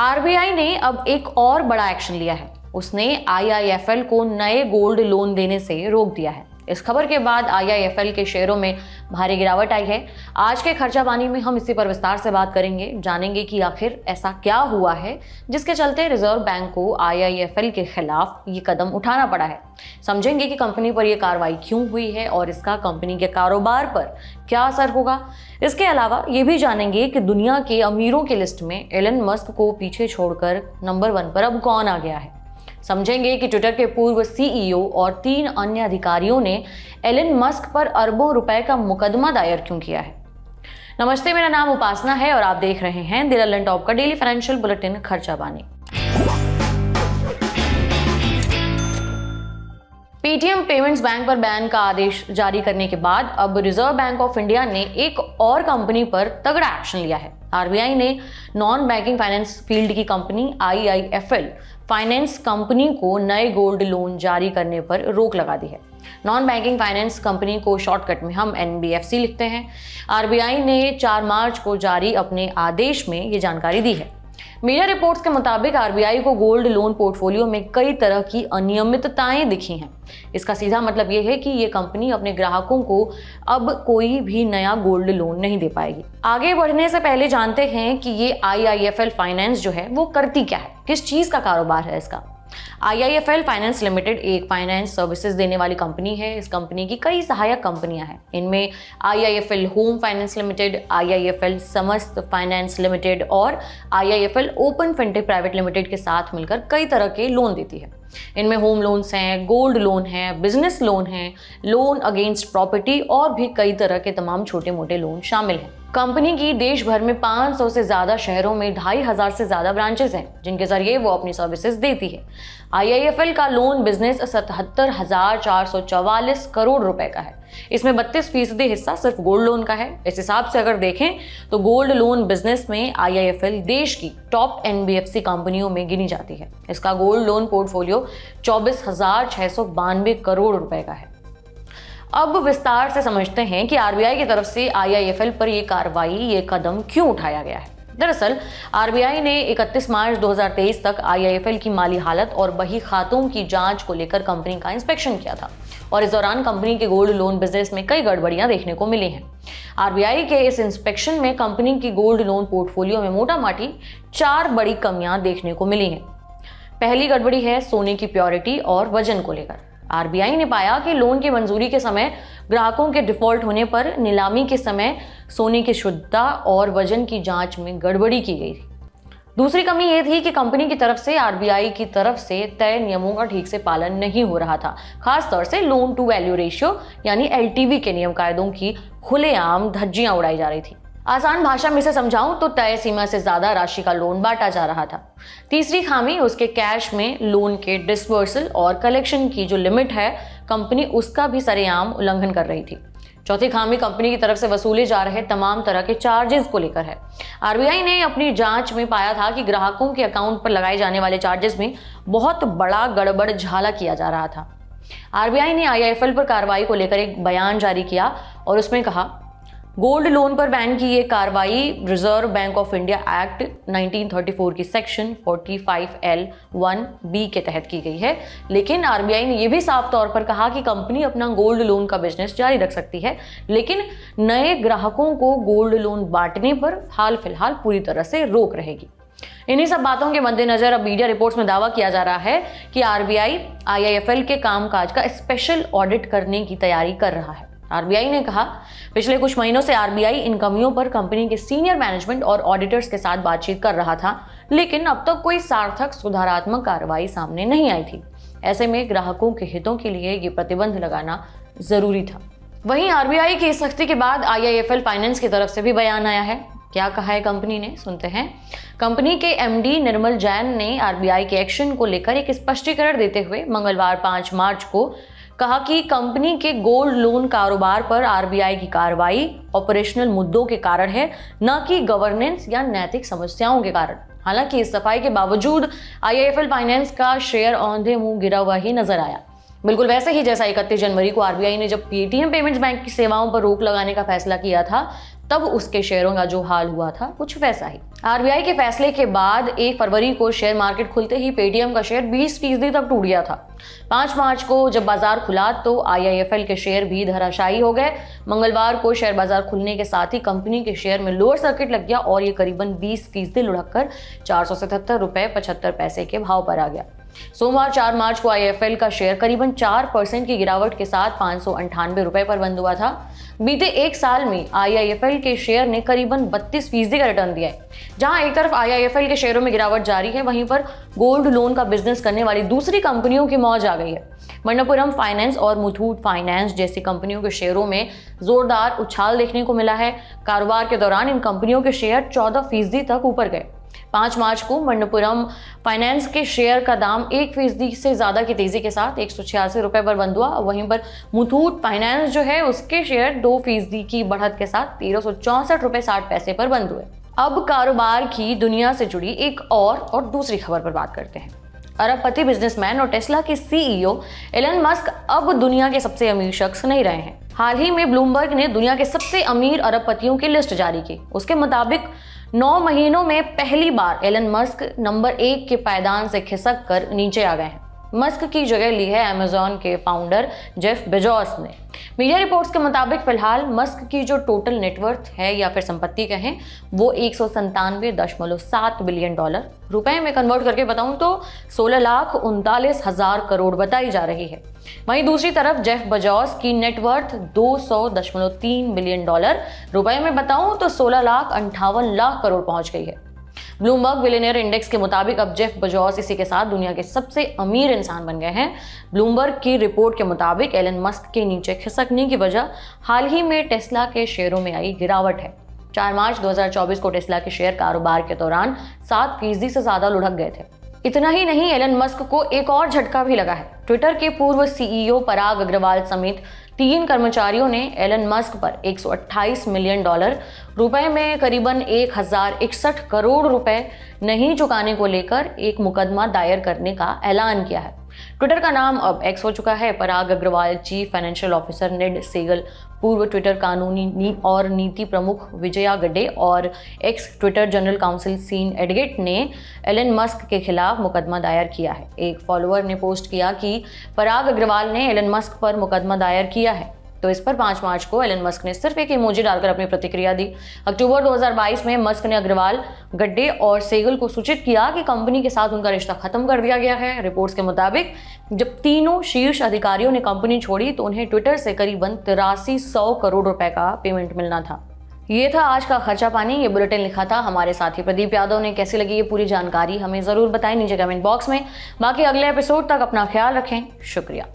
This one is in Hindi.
आरबीआई ने अब एक और बड़ा एक्शन लिया है। उसने आईआईएफएल को नए गोल्ड लोन देने से रोक दिया है। इस खबर के बाद आईआईएफएल के शेयरों में भारी गिरावट आई है। आज के खर्चा पानी में हम इसी पर विस्तार से बात करेंगे, जानेंगे कि आखिर ऐसा क्या हुआ है जिसके चलते रिजर्व बैंक को आईआईएफएल के खिलाफ ये कदम उठाना पड़ा है। समझेंगे कि कंपनी पर यह कार्रवाई क्यों हुई है और इसका कंपनी के कारोबार पर क्या असर होगा। इसके अलावा ये भी जानेंगे कि दुनिया के अमीरों की लिस्ट में एलन मस्क को पीछे छोड़कर नंबर 1 पर अब कौन आ गया है। समझेंगे कि ट्विटर के पूर्व सीईओ और 3 अन्य अधिकारियों ने एलन मस्क पर अरबों रुपए का मुकदमा दायर क्यों किया है। नमस्ते, मेरा नाम उपासना है और आप देख रहे हैं द लल्लन टॉप का डेली फाइनेंशियल बुलेटिन खर्चा पानी। पेटीएम पेमेंट्स बैंक पर बैन का आदेश जारी करने के बाद अब रिजर्व बैंक ऑफ इंडिया ने एक और कंपनी पर तगड़ा एक्शन लिया है। आरबीआई ने नॉन बैंकिंग फाइनेंस फील्ड की कंपनी आईआईएफएल फाइनेंस कंपनी को नए गोल्ड लोन जारी करने पर रोक लगा दी है। नॉन बैंकिंग फाइनेंस कंपनी को शॉर्टकट में हम एनबीएफसी लिखते हैं। आरबीआई ने 4 मार्च को जारी अपने आदेश में ये जानकारी दी है। मीडिया रिपोर्ट्स के मुताबिक आरबीआई को गोल्ड लोन पोर्टफोलियो में कई तरह की अनियमितताएं दिखी हैं। इसका सीधा मतलब ये है कि ये कंपनी अपने ग्राहकों को अब कोई भी नया गोल्ड लोन नहीं दे पाएगी। आगे बढ़ने से पहले जानते हैं कि ये आईआईएफएल फाइनेंस जो है वो करती क्या है, किस चीज का कारोबार है इसका। आईआईएफएल फाइनेंस लिमिटेड एक फाइनेंस सर्विसेज देने वाली कंपनी है। इस कंपनी की कई सहायक कंपनियां हैं। इनमें IIFL home finance limited, IIFL समस्त फाइनेंस लिमिटेड और IIFL open fintech private limited के साथ मिलकर कई तरह के लोन देती है। इनमें होम लोन्स हैं, गोल्ड लोन है, बिजनेस लोन है, लोन अगेंस्ट प्रॉपर्टी और भी कई तरह के तमाम छोटे मोटे लोन शामिल हैं। कंपनी की देश भर में 500 से ज्यादा शहरों में 2500 से ज्यादा ब्रांचेस हैं जिनके जरिए वो अपनी सर्विसेज देती है। आईआईएफएल का लोन बिजनेस 77,444 करोड़ रुपए का है। इसमें 32% हिस्सा सिर्फ गोल्ड लोन का है। इस हिसाब से अगर देखें तो गोल्ड लोन बिजनेस में आईआईएफएल देश की टॉप एनबीएफसी कंपनियों में गिनी जाती है। इसका गोल्ड लोन पोर्टफोलियो 24,692 करोड़ रुपए का है। अब विस्तार से समझते हैं कि आरबीआई की तरफ से आईआईएफएल पर यह कार्रवाई, ये कदम क्यों उठाया गया है। दरअसल आरबीआई ने 31 मार्च 2023 तक आईआईएफएल की माली हालत और बही खातों की जांच को लेकर कंपनी का इंस्पेक्शन किया था और इस दौरान कंपनी के गोल्ड लोन बिजनेस में कई गड़बड़ियां देखने को मिली हैं। आरबीआई के इस इंस्पेक्शन में कंपनी की गोल्ड लोन पोर्टफोलियो में मोटामोटी 4 बड़ी कमियां देखने को मिली हैं। पहली गड़बड़ी है सोने की प्योरिटी और वजन को लेकर। आरबीआई ने पाया कि लोन की मंजूरी के समय ग्राहकों के डिफॉल्ट होने पर नीलामी के समय सोने की शुद्धता और वजन की जांच में गड़बड़ी की गई थी। दूसरी कमी यह थी कि कंपनी की तरफ से आरबीआई की तरफ से तय नियमों का ठीक से पालन नहीं हो रहा था। खासतौर से लोन टू वैल्यू रेशियो यानी एलटीवी के नियम कायदों की खुलेआम धज्जियां उड़ाई जा रही थी। आसान भाषा में से समझाऊं तो तय सीमा से ज्यादा राशि का लोन बांटा जा रहा था। तीसरी खामी उसके कैश में लोन के डिसबर्सल और कलेक्शन की जो लिमिट है, कंपनी उसका भी सरेआम उल्लंघन कर रही थी। चौथी खामी कंपनी की तरफ से वसूले जा रहे तमाम तरह के चार्जेस को लेकर है। आरबीआई ने अपनी जांच में पाया था कि ग्राहकों के अकाउंट पर लगाए जाने वाले चार्जेस में बहुत बड़ा गड़बड़ झाला किया जा रहा था। आरबीआई ने आईआईएफएल पर कार्रवाई को लेकर एक बयान जारी किया और उसमें कहा, गोल्ड लोन पर बैन की ये कार्रवाई reserve bank of India act 1934 की सेक्शन 45L1B के तहत की गई है। लेकिन आरबीआई ने यह भी साफ तौर पर कहा कि कंपनी अपना गोल्ड लोन का बिजनेस जारी रख सकती है, लेकिन नए ग्राहकों को गोल्ड लोन बांटने पर हाल फिलहाल पूरी तरह से रोक रहेगी। इन्हीं सब बातों के मद्देनजर अब मीडिया रिपोर्ट्स में दावा किया जा रहा है कि आरबीआई आईआईएफएल के कामकाज का स्पेशल ऑडिट करने की तैयारी कर रहा है। आरबीआई ने कहा, पिछले कुछ महीनों से आरबीआई इन कमियों पर कंपनी के सीनियर मैनेजमेंट और ऑडिटर्स के साथ बातचीत कर रहा था, लेकिन अब तक कोई सार्थक सुधारात्मक कार्रवाई सामने नहीं आई थी। ऐसे में ग्राहकों के हितों के लिए ये प्रतिबंध लगाना जरूरी था। वहीं आरबीआई की इस सख्ती के बाद आईआईएफएल फाइनेंस की तरफ से भी बयान आया है। क्या कहा है कंपनी ने, सुनते हैं। कंपनी के एमडी निर्मल जैन ने आरबीआई के एक्शन को लेकर एक स्पष्टीकरण देते हुए मंगलवार 5 मार्च को कहा कि कंपनी के गोल्ड लोन कारोबार पर आरबीआई की कार्रवाई ऑपरेशनल मुद्दों के कारण है, न कि गवर्नेंस या नैतिक समस्याओं के कारण। हालांकि इस सफाई के बावजूद आईआईएफएल फाइनेंस का शेयर औंधे मुंह गिरा हुआ ही नजर आया। बिल्कुल वैसे ही जैसा 31 जनवरी को आरबीआई ने जब पेटीएम पेमेंट्स बैंक की सेवाओं पर रोक लगाने का फैसला किया था, तब उसके शेयरों का जो हाल हुआ था कुछ वैसा ही। आरबीआई के फैसले के बाद 1 फरवरी को शेयर मार्केट खुलते ही पेटीएम का शेयर 20% तक टूट गया था। 5 मार्च को जब बाजार खुला तो आईआईएफएल के शेयर भी धराशायी हो गए। मंगलवार को शेयर बाजार खुलने के साथ ही कंपनी के शेयर में लोअर सर्किट लग गया और ये करीबन 20% लुढ़ककर 477 रुपए 75 पैसे के भाव पर आ गया। सोमवार 4 मार्च को आईआईएफएल का शेयर करीबन 4% की गिरावट के साथ 598 रुपए पर बंद हुआ था। बीते एक साल में आईआईएफएल के शेयर ने करीबन 32% का रिटर्न दिया है। जहां एक तरफ आईआईएफएल के शेयरों में गिरावट जारी है, वहीं पर गोल्ड लोन का बिजनेस करने वाली दूसरी कंपनियों की मौज आ गई है। मणप्पुरम फाइनेंस और मुथूट फाइनेंस जैसी कंपनियों के शेयरों में जोरदार उछाल देखने को मिला है। कारोबार के दौरान इन कंपनियों के शेयर 14% तक ऊपर गए। 5 मार्च को मणप्पुरम फाइनेंस के शेयर का दाम 1% से ज्यादा की तेजी के साथ 186 रुपए पर बंद हुआ। वहीं पर मुथूट फाइनेंस जो है उसके शेयर 2% की बढ़त के साथ 1364 रुपए 60 पैसे पर बंद हुए। अब कारोबार की दुनिया से जुड़ी एक और दूसरी खबर पर बात करते हैं। अरबपति बिजनेसमैन और टेस्ला के सीईओ एलन मस्क अब दुनिया के सबसे अमीर शख्स नहीं रहे हैं। हाल ही में ब्लूमबर्ग ने दुनिया के सबसे अमीर अरबपतियों की लिस्ट जारी की। उसके मुताबिक 9 महीनों में पहली बार एलन मस्क नंबर 1 के पायदान से खिसक कर नीचे आ गए हैं। मस्क की जगह ली है अमेजॉन के फाउंडर जेफ बेजोस ने। मीडिया रिपोर्ट्स के मुताबिक फिलहाल मस्क की जो टोटल नेटवर्थ है या फिर संपत्ति कहें वो 197.7 बिलियन डॉलर, रुपए में कन्वर्ट करके बताऊं तो 16,39,000 करोड़ बताई जा रही है। वहीं दूसरी तरफ जेफ बेजोस की नेटवर्थ 200.3 बिलियन डॉलर, रुपए में बताऊं तो 16,58,00,000 करोड़ पहुंच गई है। ब्लूमबर्ग बिलियनियर इंडेक्स के मुताबिक अब जेफ बेजोस इसी के साथ दुनिया के सबसे अमीर इंसान बन गए हैं। ब्लूमबर्ग की रिपोर्ट के मुताबिक एलन मस्क के नीचे खिसकने की वजह हाल ही में टेस्ला के शेयरों में आई गिरावट है। 4 मार्च 2024 को टेस्ला के शेयर कारोबार के दौरान 7% से ज्यादा लुढ़क गए थे। इतना ही नहीं, एलन मस्क को एक और झटका भी लगा है। ट्विटर के पूर्व सीईओ पराग अग्रवाल समेत 3 कर्मचारियों ने एलन मस्क पर 128 मिलियन डॉलर, रुपए में करीबन 1061 करोड़ रुपए नहीं चुकाने को लेकर एक मुकदमा दायर करने का ऐलान किया है। ट्विटर का नाम अब एक्स हो चुका है। Parag Agrawal, chief financial officer Ned Segal, पूर्व ट्विटर कानूनी और नीति प्रमुख विजया गड्डे और X Twitter general counsel Sean Edgett ने एलन मस्क के खिलाफ मुकदमा दायर किया है। एक फॉलोअर ने पोस्ट किया कि पराग अग्रवाल ने एलन मस्क पर मुकदमा दायर किया है। तो इस पर 5 मार्च को एलन मस्क ने सिर्फ एक इमोजी डालकर अपनी प्रतिक्रिया दी। अक्टूबर 2022 में मस्क ने अग्रवाल, गड्डे और सेगल को सूचित किया कि कंपनी के साथ उनका रिश्ता खत्म कर दिया गया है। रिपोर्ट्स के मुताबिक जब तीनों शीर्ष अधिकारियों ने कंपनी छोड़ी तो उन्हें ट्विटर से करीबन 8300 करोड़ रुपए का पेमेंट मिलना था। ये था आज का खर्चा पानी। ये बुलेटिन लिखा था हमारे साथी प्रदीप यादव ने। कैसी लगी ये पूरी जानकारी हमें जरूर बताएं नीचे कमेंट बॉक्स में। बाकी अगले एपिसोड तक अपना ख्याल रखें। शुक्रिया।